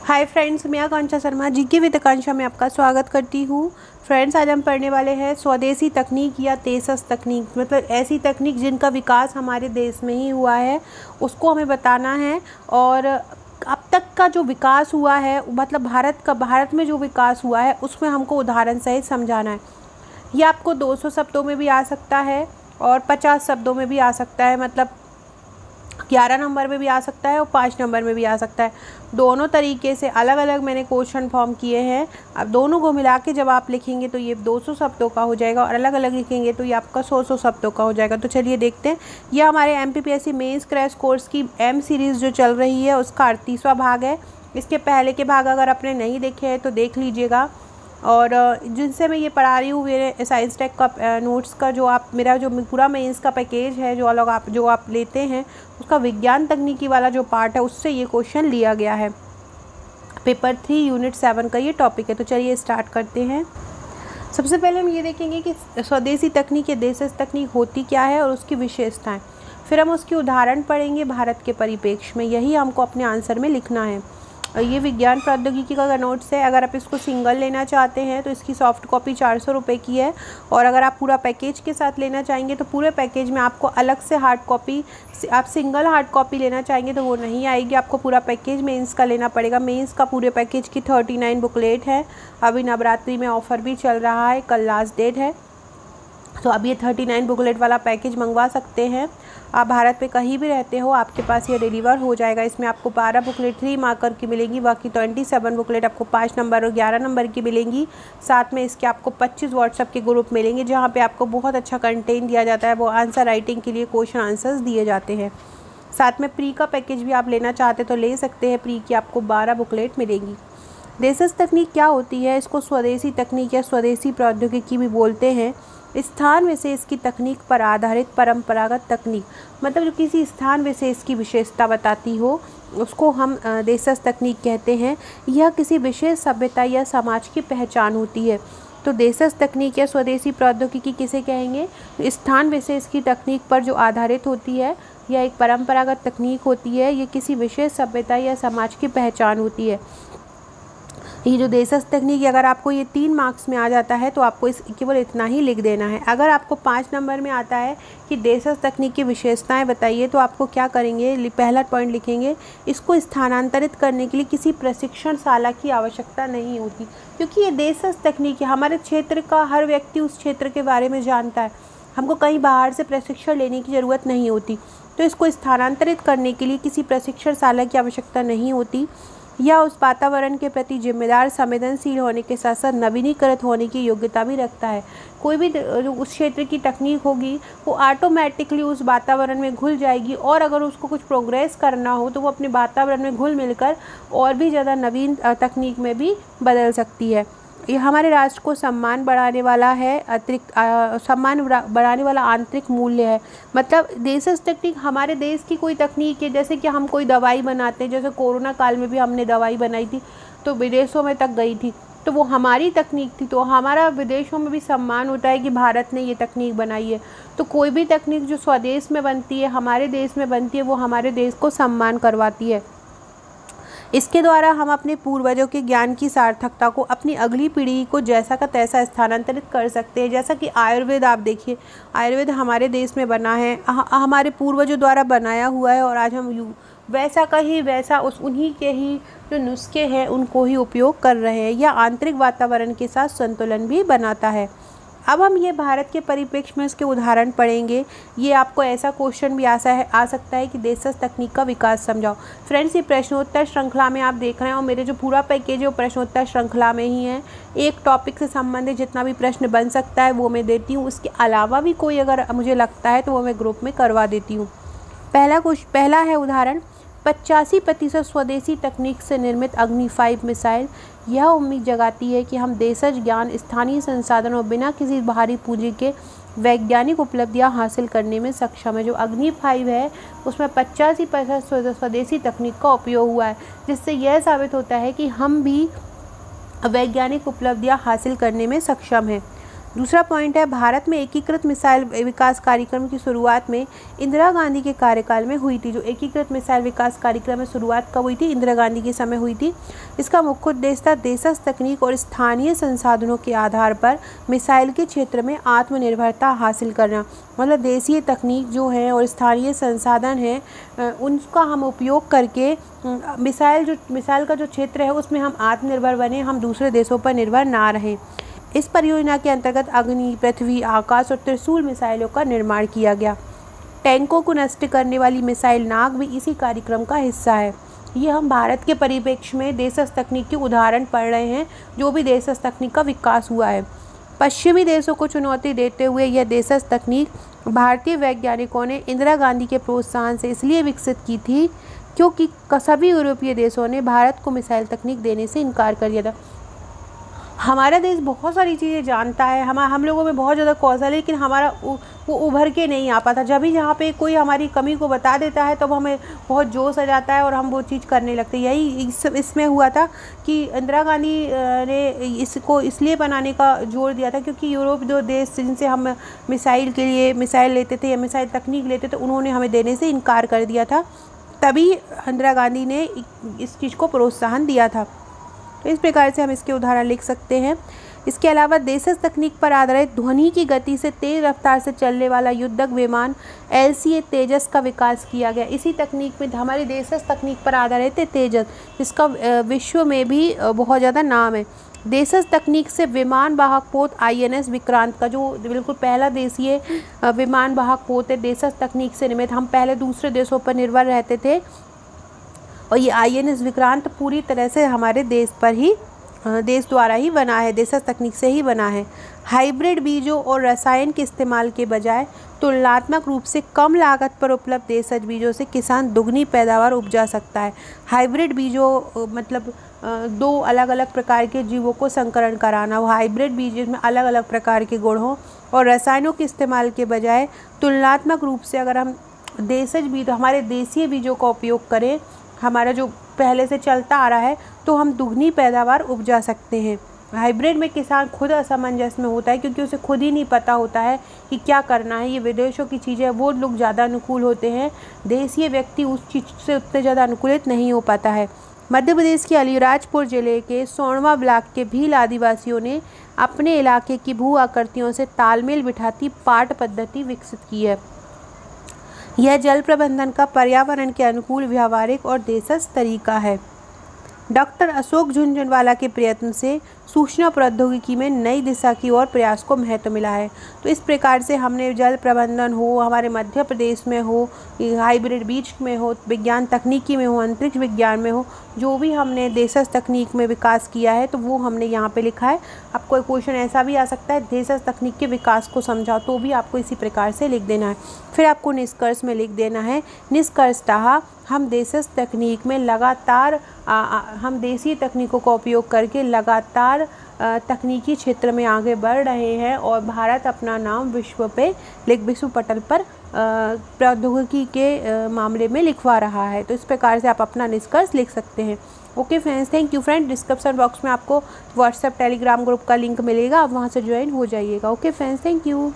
Hi friends, मैं आकांक्षा Sharma GK with आकांक्षा में आपका स्वागत करती हूँ। फ्रेंड्स, आज हम पढ़ने वाले हैं स्वदेशी तकनीक या देशज तकनीक, मतलब ऐसी तकनीक जिनका विकास हमारे देश में ही हुआ है, उसको हमें बताना है। और अब तक का जो विकास हुआ है, मतलब भारत में जो विकास हुआ है उसमें हमको उदाहरण सहित समझाना है। ये आपको 200 शब्दों में भी आ सकता है और 50 शब्दों में भी आ सकता है, मतलब 11 नंबर में भी आ सकता है और 5 नंबर में भी आ सकता है। दोनों तरीके से अलग अलग मैंने क्वेश्चन फॉर्म किए हैं। अब दोनों को मिला के जब आप लिखेंगे तो ये 200 शब्दों का हो जाएगा और अलग अलग लिखेंगे तो ये आपका 100 शब्दों का हो जाएगा। तो चलिए देखते हैं। ये हमारे MPPSC मेंस क्रैश कोर्स की M सीरीज़ जो चल रही है उसका 38वां भाग है। इसके पहले के भाग अगर आपने नहीं देखे हैं तो देख लीजिएगा। और जिनसे मैं ये पढ़ा रही हूँ मेरे साइंस टेक का नोट्स का मेरा जो पूरा मेंस का पैकेज है, जो आप लेते हैं, उसका विज्ञान तकनीकी वाला जो पार्ट है उससे ये क्वेश्चन लिया गया है। पेपर 3 यूनिट 7 का ये टॉपिक है। तो चलिए स्टार्ट करते हैं। सबसे पहले हम ये देखेंगे कि स्वदेशी तकनीक या देशज तकनीक होती क्या है और उसकी विशेषताएँ। फिर हम उसकी उदाहरण पढ़ेंगे भारत के परिप्रेक्ष्य में। यही हमको अपने आंसर में लिखना है। ये विज्ञान प्रौद्योगिकी का नोट्स है। अगर आप इसको सिंगल लेना चाहते हैं तो इसकी सॉफ्ट कॉपी 400 रुपये की है। और अगर आप पूरा पैकेज के साथ लेना चाहेंगे तो पूरे पैकेज में आपको अलग से हार्ड कॉपी, आप सिंगल हार्ड कॉपी लेना चाहेंगे तो वो नहीं आएगी, आपको पूरा पैकेज मेंस का लेना पड़ेगा। मेंस का पूरे पैकेज की 39 बुकलेट है। अभी नवरात्रि में ऑफ़र भी चल रहा है, कल लास्ट डेट है, तो अब ये 39 बुकलेट वाला पैकेज मंगवा सकते हैं। आप भारत में कहीं भी रहते हो आपके पास ये डिलीवर हो जाएगा। इसमें आपको 12 बुकलेट 3 मार्कर की मिलेंगी, बाकी 27 बुकलेट आपको 5 नंबर और 11 नंबर की मिलेंगी। साथ में इसके आपको 25 व्हाट्सएप के ग्रुप मिलेंगे जहाँ पे आपको बहुत अच्छा कंटेंट दिया जाता है। वो आंसर राइटिंग के लिए क्वेश्चन आंसर्स दिए जाते हैं। साथ में प्री का पैकेज भी आप लेना चाहते तो ले सकते हैं। प्री की आपको 12 बुकलेट मिलेंगी। देशज तकनीक क्या होती है? इसको स्वदेशी तकनीक या स्वदेशी प्रौद्योगिकी भी बोलते हैं। स्थान विशेष की तकनीक पर आधारित परंपरागत तकनीक, मतलब जो किसी स्थान विशेष की विशेषता बताती हो उसको हम देशज तकनीक कहते हैं। यह किसी विशेष सभ्यता या समाज की पहचान होती है। तो देशज तकनीक या स्वदेशी प्रौद्योगिकी किसे कहेंगे? स्थान विशेष की तकनीक पर जो आधारित होती है, यह एक परंपरागत तकनीक होती है। ये किसी विशेष सभ्यता या समाज की पहचान होती है। ये जो देशज तकनीक, अगर आपको ये 3 मार्क्स में आ जाता है तो आपको केवल इतना ही लिख देना है। अगर आपको 5 नंबर में आता है कि देशज तकनीक की विशेषताएं बताइए, तो आपको क्या करेंगे? पहला पॉइंट लिखेंगे, इसको स्थानांतरित करने के लिए किसी प्रशिक्षणशाला की आवश्यकता नहीं होती, क्योंकि ये देशज तकनीक है। हमारे क्षेत्र का हर व्यक्ति उस क्षेत्र के बारे में जानता है। हमको कहीं बाहर से प्रशिक्षण लेने की ज़रूरत नहीं होती। तो इसको स्थानांतरित करने के लिए किसी प्रशिक्षणशाला की आवश्यकता नहीं होती। यह उस वातावरण के प्रति जिम्मेदार, संवेदनशील होने के साथ साथ नवीनीकृत होने की योग्यता भी रखता है। कोई भी जो उस क्षेत्र की तकनीक होगी वो ऑटोमेटिकली उस वातावरण में घुल जाएगी, और अगर उसको कुछ प्रोग्रेस करना हो तो वो अपने वातावरण में घुल मिलकर और भी ज़्यादा नवीन तकनीक में भी बदल सकती है। ये हमारे राष्ट्र को सम्मान बढ़ाने वाला है, सम्मान बढ़ाने वाला आंतरिक मूल्य है। मतलब देशज तकनीक हमारे देश की कोई तकनीक है, जैसे कि हम कोई दवाई बनाते हैं, जैसे कोरोना काल में भी हमने दवाई बनाई थी तो विदेशों में तक गई थी, तो वो हमारी तकनीक थी, तो हमारा विदेशों में भी सम्मान होता है कि भारत ने ये तकनीक बनाई है। तो कोई भी तकनीक जो स्वदेश में बनती है, हमारे देश में बनती है, वो हमारे देश को सम्मान करवाती है। इसके द्वारा हम अपने पूर्वजों के ज्ञान की सार्थकता को अपनी अगली पीढ़ी को जैसा का तैसा स्थानांतरित कर सकते हैं। जैसा कि आयुर्वेद, आप देखिए, आयुर्वेद हमारे देश में बना है, हमारे पूर्वजों द्वारा बनाया हुआ है, और आज हम वैसा का ही वैसा उन्हीं के ही जो नुस्खे हैं उनको ही उपयोग कर रहे हैं। यह आंतरिक वातावरण के साथ संतुलन भी बनाता है। अब हम ये भारत के परिप्रेक्ष्य में इसके उदाहरण पढ़ेंगे। ये आपको ऐसा क्वेश्चन भी आ सकता है कि देशज तकनीक का विकास समझाओ। फ्रेंड्स, ये प्रश्नोत्तर श्रृंखला में आप देख रहे हैं और मेरे जो पूरा पैकेज है वो प्रश्नोत्तर श्रृंखला में ही है। एक टॉपिक से संबंधित जितना भी प्रश्न बन सकता है वो मैं देती हूँ। उसके अलावा भी कोई अगर मुझे लगता है तो वो मैं ग्रुप में करवा देती हूँ। पहला है उदाहरण, 85% स्वदेशी तकनीक से निर्मित अग्नि 5 मिसाइल यह उम्मीद जगाती है कि हम देशज ज्ञान, स्थानीय संसाधनों और बिना किसी बाहरी पूंजी के वैज्ञानिक उपलब्धियां हासिल करने में सक्षम है। जो अग्नि 5 है उसमें 85% स्वदेशी तकनीक का उपयोग हुआ है, जिससे यह साबित होता है कि हम भी वैज्ञानिक उपलब्धियां हासिल करने में सक्षम हैं। दूसरा पॉइंट है, भारत में एकीकृत मिसाइल विकास कार्यक्रम की शुरुआत में इंदिरा गांधी के कार्यकाल में हुई थी। जो एकीकृत मिसाइल विकास कार्यक्रम में शुरुआत कब हुई थी? इंदिरा गांधी के समय हुई थी। इसका मुख्य उद्देश्य था देशज तकनीक और स्थानीय संसाधनों के आधार पर मिसाइल के क्षेत्र में आत्मनिर्भरता हासिल करना। मतलब देशीय तकनीक जो है और स्थानीय संसाधन है उनका हम उपयोग करके मिसाइल का जो क्षेत्र है उसमें हम आत्मनिर्भर बने, हम दूसरे देशों पर निर्भर ना रहें। इस परियोजना के अंतर्गत अग्नि, पृथ्वी, आकाश और त्रिशूल मिसाइलों का निर्माण किया गया। टैंकों को नष्ट करने वाली मिसाइल नाग भी इसी कार्यक्रम का हिस्सा है। ये हम भारत के परिप्रेक्ष्य में देशज तकनीक के उदाहरण पढ़ रहे हैं, जो भी देशज तकनीक का विकास हुआ है। पश्चिमी देशों को चुनौती देते हुए यह देशज तकनीक भारतीय वैज्ञानिकों ने इंदिरा गांधी के प्रोत्साहन से इसलिए विकसित की थी क्योंकि सभी यूरोपीय देशों ने भारत को मिसाइल तकनीक देने से इनकार कर दिया था। हमारा देश बहुत सारी चीज़ें जानता है, हम लोगों में बहुत ज़्यादा कौशल है, लेकिन हमारा वो उभर के नहीं आ पाता। जब भी जहाँ पे कोई हमारी कमी को बता देता है तब हमें बहुत जोश आ जाता है और हम वो चीज़ करने लगते हैं। यही इसमें हुआ था कि इंदिरा गांधी ने इसको इसलिए बनाने का जोर दिया था क्योंकि यूरोप जो देश जिनसे हम मिसाइल के लिए मिसाइल लेते थे या मिसाइल तकनीक लेते थे उन्होंने हमें देने से इनकार कर दिया था। तभी इंदिरा गांधी ने इस चीज़ को प्रोत्साहन दिया था। तो इस प्रकार से हम इसके उदाहरण लिख सकते हैं। इसके अलावा देशज तकनीक पर आधारित ध्वनि की गति से तेज रफ्तार से चलने वाला युद्धक विमान LCA तेजस का विकास किया गया। इसी तकनीक में हमारे देशज तकनीक पर आधारित है तेजस, जिसका विश्व में भी बहुत ज़्यादा नाम है। देशज तकनीक से विमान वाहक पोत INS विक्रांत का जो बिल्कुल पहला देशीय विमान वाहक पोत है, देशज तकनीक से निर्मित। हम पहले दूसरे देशों पर निर्भर रहते थे और ये INS विक्रांत पूरी तरह से हमारे देश द्वारा ही बना है, देशज तकनीक से ही बना है। हाइब्रिड बीजों और रसायन के इस्तेमाल के बजाय तुलनात्मक रूप से कम लागत पर उपलब्ध देशज बीजों से किसान दुगनी पैदावार उपजा सकता है। हाइब्रिड बीजों मतलब दो अलग अलग प्रकार के जीवों को संकरण कराना। वो हाइब्रिड बीज में अलग अलग प्रकार के गुण हों और रसायनों के इस्तेमाल के बजाय तुलनात्मक रूप से अगर हम देशज बीज हमारे देशीय बीजों का उपयोग करें, हमारा जो पहले से चलता आ रहा है, तो हम दुगनी पैदावार उपजा सकते हैं। हाइब्रिड में किसान खुद असमंजस में होता है क्योंकि उसे खुद ही नहीं पता होता है कि क्या करना है। ये विदेशों की चीज़ें वो लोग ज़्यादा अनुकूल होते हैं, देशीय व्यक्ति उस चीज़ से उतने ज़्यादा अनुकूलित नहीं हो पाता है। मध्य प्रदेश के अलीराजपुर जिले के सोनवा ब्लॉक के भील आदिवासियों ने अपने इलाके की भू आकृतियों से तालमेल बिठाती पाट पद्धति विकसित की है। यह जल प्रबंधन का पर्यावरण के अनुकूल व्यावहारिक और देशज तरीका है। डॉक्टर अशोक झुनझुनवाला के प्रयत्न से सूचना प्रौद्योगिकी में नई दिशा की ओर प्रयास को महत्व मिला है। तो इस प्रकार से हमने जल प्रबंधन हो, हमारे मध्य प्रदेश में हो, हाइब्रिड बीज में हो, विज्ञान तकनीकी में हो, अंतरिक्ष विज्ञान में हो, जो भी हमने देशज तकनीक में विकास किया है तो वो हमने यहाँ पे लिखा है। अब कोई क्वेश्चन ऐसा भी आ सकता है देशज तकनीक के विकास को समझाओ, तो भी आपको इसी प्रकार से लिख देना है। फिर आपको निष्कर्ष में लिख देना है, निष्कर्षतः हम देशज तकनीक में लगातार हम देशी तकनीकों का उपयोग करके लगातार तकनीकी क्षेत्र में आगे बढ़ रहे हैं और भारत अपना नाम विश्व पटल पर प्रौद्योगिकी के मामले में लिखवा रहा है। तो इस प्रकार से आप अपना निष्कर्ष लिख सकते हैं। Okay friends, thank you friend. Description box में आपको व्हाट्सएप टेलीग्राम ग्रुप का लिंक मिलेगा, आप वहाँ से ज्वाइन हो जाइएगा। Okay friends, thank you.